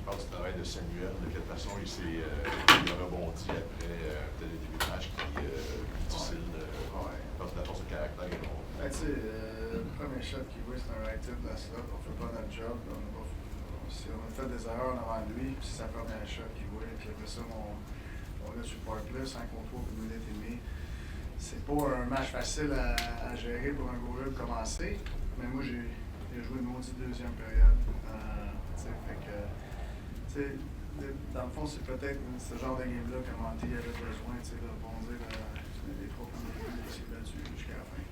passe du travail de Samuel, de quelle façon il a rebondi après peut-être des débuts de match qui difficiles dans la force de caractère et non. Ben, tu sais, le premier shot qu'il voit, c'est un right-tip de la slot. On fait pas notre job. On a fait des erreurs avant lui, puis c'est sa première shot qu'il voit. Puis après ça, on l'a sur Park là, 5 contre 3 pour 1 minute et demie. C'est pas un match facile à gérer pour un goaler de commencer, mais moi, j'ai joué une maudite deuxième période. Fait que, dans le fond, c'est peut-être ce genre de game-là que Monty avait besoin de rebondir les 3 premiers buts et s'est battu jusqu'à la fin.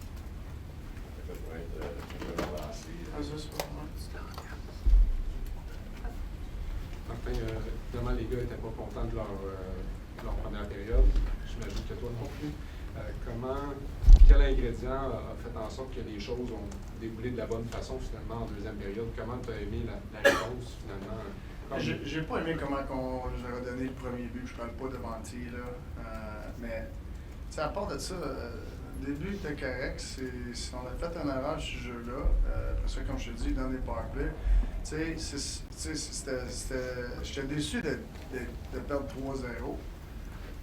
Ça pourrait être relancé. C'est ça, Martin, évidemment, les gars n'étaient pas contents de leur première période. J'imagine que toi non plus. Quel ingrédient a fait en sorte que les choses ont déboulé de la bonne façon finalement en deuxième période? Comment tu as aimé la réponse finalement? J'ai pas aimé comment on nous a donné le premier but. Je parle pas de Monty, là. Mais à part de ça, le début était correct. On a fait une erreur sur ce jeu-là. Après ça, comme je te dis, dans les powerplays, j'étais déçu de perdre 3-0.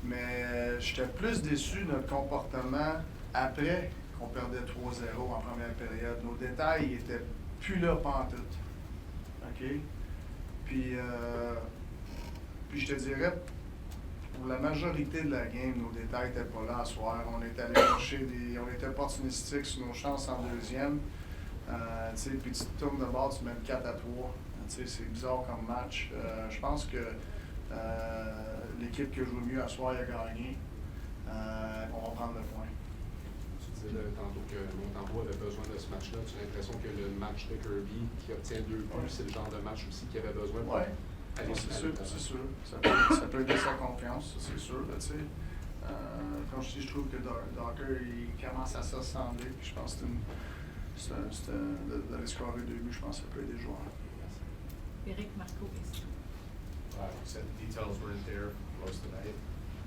Mais j'étais plus déçu de notre comportement après qu'on perdait 3-0 en première période. Nos détails n'étaient plus là pantoute. OK? Puis je te dirais, pour la majorité de la game, nos détails n'étaient pas là à soir. On est allé chercher on était opportunistique sur nos chances en deuxième. Puis tu te tournes de bord, tu mets 4-3. C'est bizarre comme match. Je pense que l'équipe qui a joué mieux à soir a gagné. On va prendre le point. Tu disais tantôt que Montembeault avait besoin de ce match-là. Tu as l'impression que le match de Kirby qui obtient 2 buts, c'est le genre de match aussi qu'il avait besoin pour aller c'est sûr. Ça peut aider sa confiance, c'est sûr. Comme je dis, je trouve que Docker il commence à s'assembler. Puis je pense que d'aller scorer 2 buts, je pense que ça peut aider les joueurs. Eric Marcovis. You said the details weren't there most of the night.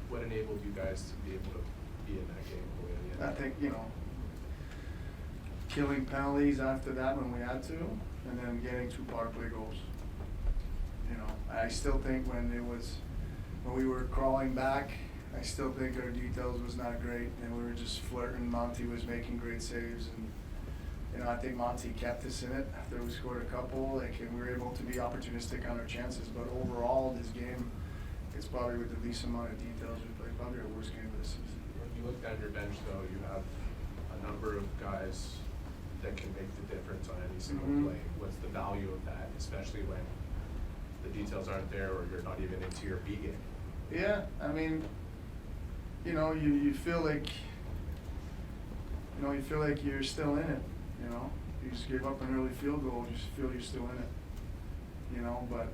What enabled you guys to be able to be in that game the way you I think, killing penalties after that when we had to, and then getting 2 power play goals. I still think when we were crawling back, I still think our details was not great, and we were just flirting. Monty was making great saves, and I think Monty kept us in it after we scored a couple. And we were able to be opportunistic on our chances. But overall, this game, it's probably with the least amount of details we played, probably our worst game of the season. When you look down your bench, though, you have a number of guys that can make the difference on any single play. What's the value of that, especially when the details aren't there or you're not even into your B game? Yeah, I mean, you feel like, you're still in it. You just gave up an early field goal. You just feel you're still in it. But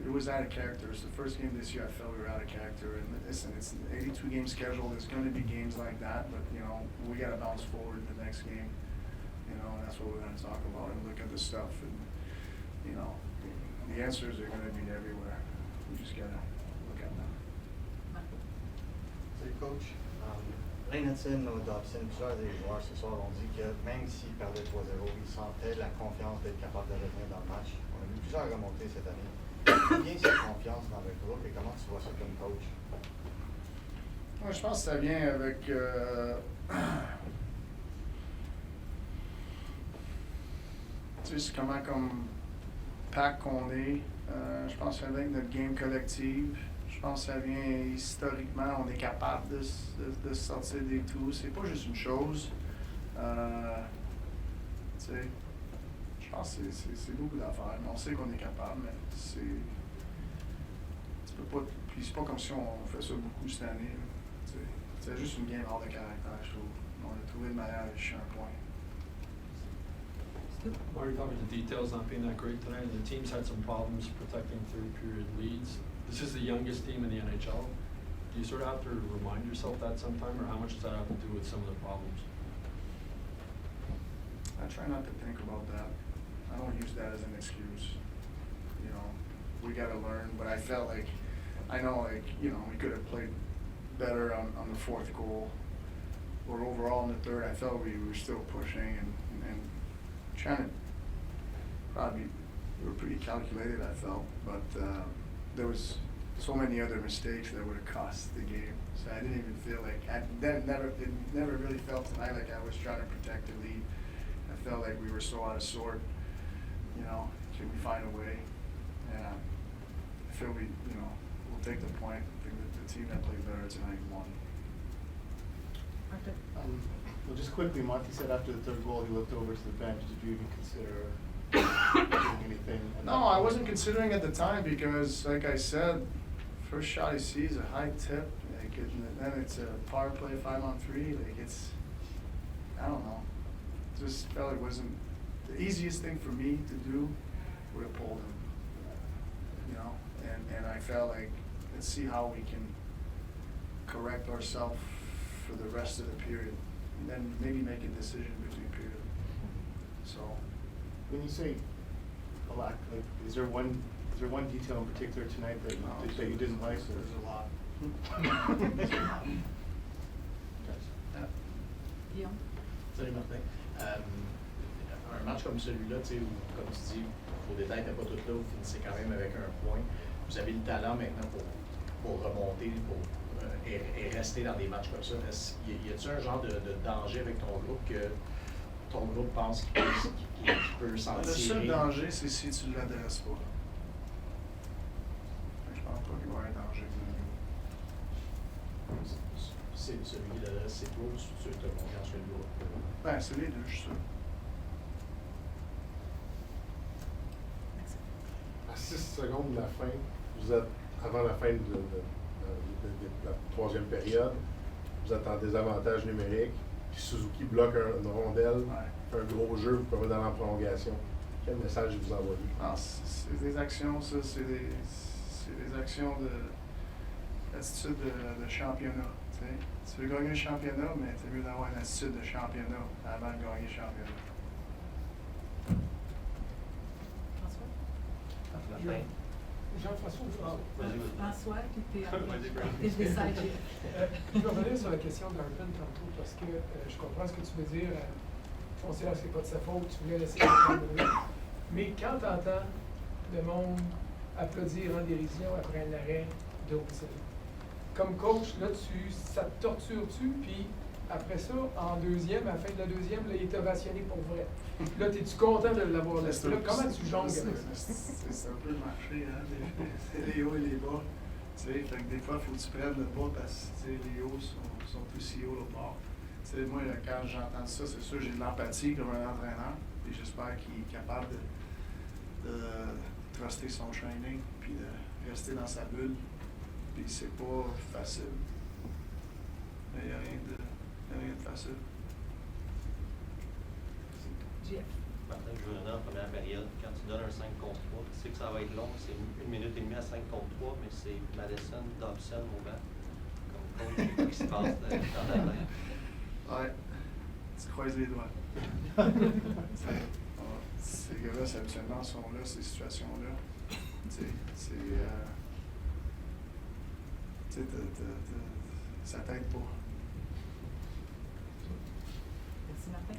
it was out of character. It's the first game this year I felt we were out of character. And listen, it's an 82-game schedule. There's going to be games like that, but we got to bounce forward in the next game. And that's what we're going to talk about and look at the stuff. And the answers are going to be everywhere. We just got to look at them. Salut coach. Reynolds, Dobson, plusieurs des joueurs ce soir ont dit que même s'ils perdaient 3-0, ils sentaient la confiance d'être capable de revenir dans le match. On a vu plusieurs remontées cette année. D'où vient cette confiance dans le groupe et comment tu vois ça comme coach? Ouais, je pense que ça vient avec tu sais, c'est comment comme pack qu'on est. Je pense que ça vient avec notre game collective. Je pense que ça vient historiquement, on est capable de sortir des trous. C'est pas juste une chose. Tu sais, je pense que c'est beaucoup d'affaires. On sait qu'on est capable, mais tu peux pas. Puis c'est pas comme si on fait ça beaucoup cette année. C'est juste une game hors de caractère, je trouve. On a trouvé une manière de chercher un point. Marty, talking the details not being that great tonight, and the team's had some problems protecting third-period leads. This is the youngest team in the NHL. Do you sort of have to remind yourself that sometime, or how much does that have to do with some of the problems? I try not to think about that. I don't use that as an excuse. We got to learn, but I felt like, we could have played better on the fourth goal. Or overall in the third, I felt we were still pushing and trying to probably, we were pretty calculated, I felt, but there was so many other mistakes that would have cost the game. So I didn't even feel like, it never really felt tonight like I was trying to protect the lead. I felt like we were so out of sort, you know, can we find a way? And I feel we'll take the point. I think that the team that played better tonight won. Arthur? Well, just quickly, Monty said after the third goal he looked over to the bench. Did you even consider doing anything? at that No, I point? wasn't considering at the time because, like I said, first shot he sees a high tip, like, and then it's a power play 5-on-3. Like I don't know. Just felt it wasn't the easiest thing for me to do. Would have pulled him, you know. And I felt like let's see how we can correct ourselves for the rest of the period, and then maybe make a decision between period. So. When you say a lack, like, is there one detail in particular tonight that you didn't like? Or? There's a lot. Guillaume? Salut Martin. Un match comme celui-là, tu sais, où, comme tu dis, vos détails n'étaient pas tous là, vous finissez quand même avec un point. Vous avez le talent maintenant pour remonter et rester dans des matchs comme ça. Y a-t-il un genre de danger avec ton groupe que ton groupe pense qu'il peut s'en Le tirer? seul danger, c'est si tu ne l'adresses pas. Je pense pas qu'il va y avoir un danger. C'est celui qui l'adresse, c'est toi ou tu as confiance que le groupe? Ben, c'est les deux, je suis sûr. À 6 secondes de la fin, vous êtes avant la fin de la troisième période, vous êtes en désavantage numérique, puis Suzuki bloque une rondelle, fait un gros jeu, vous pouvez aller en prolongation. Quel message vous envoyez? Ah, c'est des actions, ça, c'est des actions d'attitude de championnat. Tu sais. Tu veux gagner le championnat, mais c'est mieux d'avoir une attitude de championnat avant de gagner le championnat. François? Jean-François, François, qui était Vas-y, Brad. is beside you. je vais revenir sur la question d'Arpin tantôt parce que je comprends ce que tu veux dire. Foncière, c'est pas de sa faute, tu voulais laisser le temps mourir. Mais quand tu entends le monde applaudir en dérision après un arrêt d'Orsay, comme coach, là, ça te torture-tu? Puis après ça, en deuxième, à la fin de la deuxième, là, il est ovationné pour vrai. Là, es-tu content de l'avoir laissé là? Comment tu jongles avec ça? C'est un peu le marché, hein? C'est les hauts et les bas. Tu sais, fait que des fois, il faut que tu prennes le bas parce que les hauts sont plus si hauts au bord. Tu sais, moi, quand j'entends ça, c'est sûr, j'ai de l'empathie comme un entraîneur. Et j'espère qu'il est capable de truster son training puis de rester dans sa bulle. Puis c'est pas facile. Mais il n'y a rien de facile. Jeff? Martin, je veux en première période. Quand tu donnes un 5 contre 3, tu sais que ça va être long. C'est 1 minute et demie à 5 contre 3, mais c'est Madison, Dobson au banc. Comme coach, qu'est-ce qui se passe dans ta tête? Ouais. Tu croises les doigts. Ces gars-là, habituellement, sont là, ces situations-là. Tu sais, ça t'aide pas. Merci, Martin.